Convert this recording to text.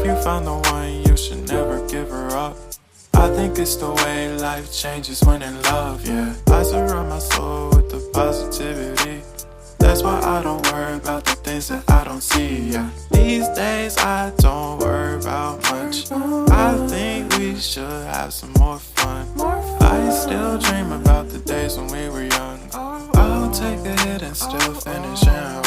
If you found the one, you should never give her up. I think it's the way life changes when in love, yeah. I surround my soul with the positivity. That's why I don't worry about the things that I don't see, yeah. These days I don't worry about much. I think we should have some more fun. I still dream about the days when we were young. I'll take a hit and still finish and